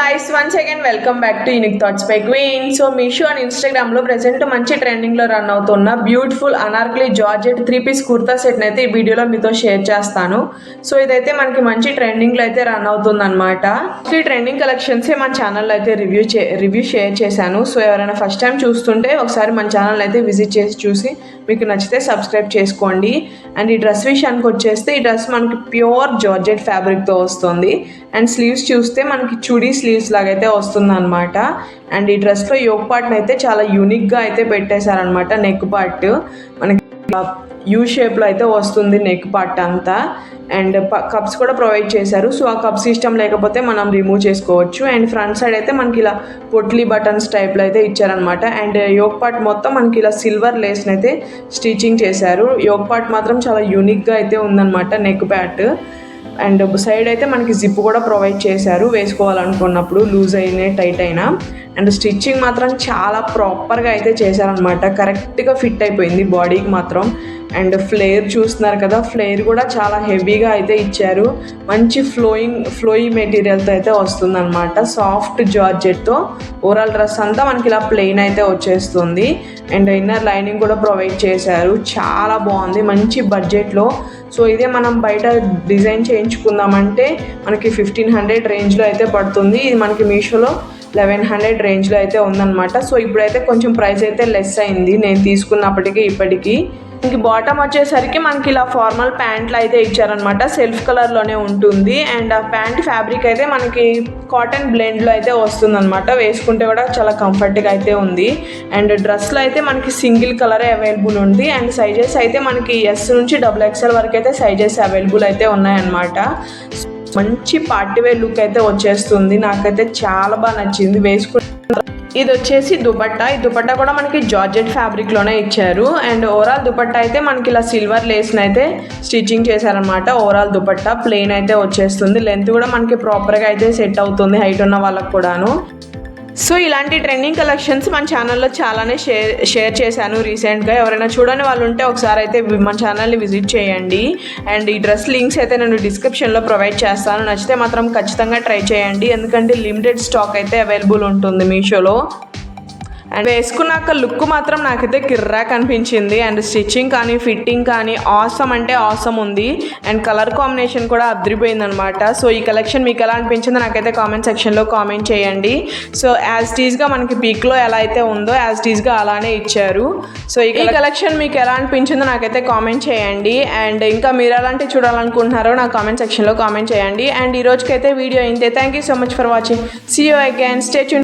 guys, once again welcome back to Unique Thoughts by Queen. So Meesho and Instagram లో present మంచి trending లో run అవుతున్న beautiful Anarkali georgette 3-piece kurta set అయితే ఈ వీడియోలో మీతో షేర్ చేస్తాను. సో ఇదైతే మనకి మంచి ట్రెండింగ్ లో అయితే రన్ అవుతుంది అనమాట. ఈ ట్రెండింగ్ కలెక్షన్స్ మన ఛానల్లో అయితే రివ్యూ షేర్ చేశాను. సో ఎవరైనా ఫస్ట్ టైం చూస్తుంటే ఒకసారి మన ఛానల్ అయితే విజిట్ చేసి చూసి మీకు నచ్చితే సబ్స్క్రైబ్ చేసుకోండి. అండ్ ఈ డ్రెస్ విషయానికి వచ్చేస్తే ఈ డ్రెస్ మనకి ప్యూర్ జార్జెట్ ఫ్యాబ్రిక్తో వస్తుంది. అండ్ స్లీవ్స్ చూస్తే మనకి చుడీ స్లీవ్స్ లాగా అయితే వస్తుంది అనమాట. అండ్ ఈ డ్రెస్లో యోక్ పార్ట్ని అయితే చాలా యూనిక్గా అయితే పెట్టేశారనమాట. నెక్ పార్ట్ మనకి యూ షేప్లో అయితే వస్తుంది నెక్ పార్ట్ అంతా. అండ్ కప్స్ కూడా ప్రొవైడ్ చేశారు. సో ఆ కప్స్ ఇష్టం లేకపోతే మనం రిమూవ్ చేసుకోవచ్చు. అండ్ ఫ్రంట్ సైడ్ అయితే మనకి ఇలా పొట్లీ బటన్స్ టైప్లో అయితే ఇచ్చారనమాట. అండ్ యోక్ పార్ట్ మొత్తం మనకి ఇలా సిల్వర్ లేస్ని అయితే స్టిచ్చింగ్ చేశారు. యోక్ పార్ట్ మాత్రం చాలా యూనిక్గా అయితే ఉందన్నమాట నెక్ ప్యాట్. అండ్ సైడ్ అయితే మనకి జిప్ కూడా ప్రొవైడ్ చేశారు వేసుకోవాలనుకున్నప్పుడు, లూజ్ అయినా టైట్ అయినా. అండ్ స్టిచ్చింగ్ మాత్రం చాలా ప్రాపర్గా అయితే చేశారనమాట. కరెక్ట్గా ఫిట్ అయిపోయింది బాడీకి మాత్రం. అండ్ ఫ్లేర్ చూస్తున్నారు కదా, ఫ్లేర్ కూడా చాలా హెవీగా అయితే ఇచ్చారు. మంచి ఫ్లోయి మెటీరియల్తో అయితే వస్తుందన్నమాట. సాఫ్ట్ జార్జెట్తో ఓవరాల్ డ్రెస్ అంతా మనకి ఇలా ప్లెయిన్ అయితే వచ్చేస్తుంది. అండ్ ఇన్నర్ లైనింగ్ కూడా ప్రొవైడ్ చేశారు. చాలా బాగుంది మంచి బడ్జెట్లో. సో ఇదే మనం బయట డిజైన్ చేయించుకుందామంటే మనకి 1500 రేంజ్లో అయితే పడుతుంది. ఇది మనకి మీషోలో 1100 రేంజ్లో అయితే ఉందన్నమాట. సో ఇప్పుడైతే కొంచెం ప్రైస్ అయితే లెస్ అయింది నేను తీసుకున్నప్పటికీ ఇప్పటికీ. ఇంక బాటమ్ వచ్చేసరికి మనకి ఇలా ఫార్మల్ ప్యాంట్లు అయితే ఇచ్చారనమాట. సెల్ఫ్ కలర్లోనే ఉంటుంది. అండ్ ఆ ప్యాంట్ ఫ్యాబ్రిక్ అయితే మనకి కాటన్ బ్లెండ్లో అయితే వస్తుందన్నమాట. వేసుకుంటే కూడా చాలా కంఫర్ట్గా అయితే ఉంది. అండ్ డ్రెస్లో అయితే మనకి సింగిల్ కలరే అవైలబుల్ ఉంది. అండ్ సైజెస్ అయితే మనకి S నుంచి XXL వరకు అయితే సైజెస్ అవైలబుల్ అయితే ఉన్నాయన్నమాట. మంచి పార్టీవేర్ లుక్ అయితే వచ్చేస్తుంది. నాకైతే చాలా బాగా నచ్చింది వేసుకుంటే. ఇది వచ్చేసి దుపట్టా. ఈ దుపట్టా కూడా మనకి జార్జెట్ ఫ్యాబ్రిక్లోనే ఇచ్చారు. అండ్ ఓవరాల్ దుపట్టా అయితే మనకి ఇలా సిల్వర్ లేస్ని అయితే స్టిచ్చింగ్ చేశారనమాట. ఓవరాల్ దుపట్టా ప్లెయిన్ అయితే వచ్చేస్తుంది. లెంత్ కూడా మనకి ప్రాపర్గా అయితే సెట్ అవుతుంది హైట్ ఉన్న వాళ్ళకు కూడాను. సో ఇలాంటి ట్రెండింగ్ కలెక్షన్స్ మన ఛానల్లో చాలానే షేర్ చేశాను రీసెంట్గా. ఎవరైనా చూడని వాళ్ళు ఉంటే ఒకసారి అయితే మన ఛానల్ని విజిట్ చేయండి. అండ్ ఈ డ్రెస్ లింక్స్ అయితే నేను డిస్క్రిప్షన్లో ప్రొవైడ్ చేస్తాను. నచ్చితే మాత్రం ఖచ్చితంగా ట్రై చేయండి. ఎందుకంటే లిమిటెడ్ స్టాక్ అయితే అవైలబుల్ ఉంటుంది మీషోలో. అండ్ వేసుకున్నాక లుక్ మాత్రం నాకైతే కిర్రాక్ అనిపించింది. అండ్ స్టిచ్చింగ్ కానీ ఫిట్టింగ్ కానీ ఆసమ్ అంటే ఆసమ్ ఉంది. అండ్ కలర్ కాంబినేషన్ కూడా అదిరిపోయింది అనమాట. సో ఈ కలెక్షన్ మీకు ఎలా అనిపించిందో నాకైతే కామెంట్ సెక్షన్లో కామెంట్ చేయండి. సో యాజ్ టీజ్గా మనకి పీక్లో ఎలా అయితే ఉందో యాజ్ టీజ్గా అలానే ఇచ్చారు. సో ఈ కలెక్షన్ మీకు ఎలా అనిపించిందో నాకైతే కామెంట్ చేయండి. అండ్ ఇంకా మీరు ఎలాంటివి చూడాలనుకుంటున్నారో నా కామెంట్ సెక్షన్లో కామెంట్ చేయండి. అండ్ ఈ రోజుకైతే వీడియో అయింది. Thank you so much for watching. See you again. Stay tuned.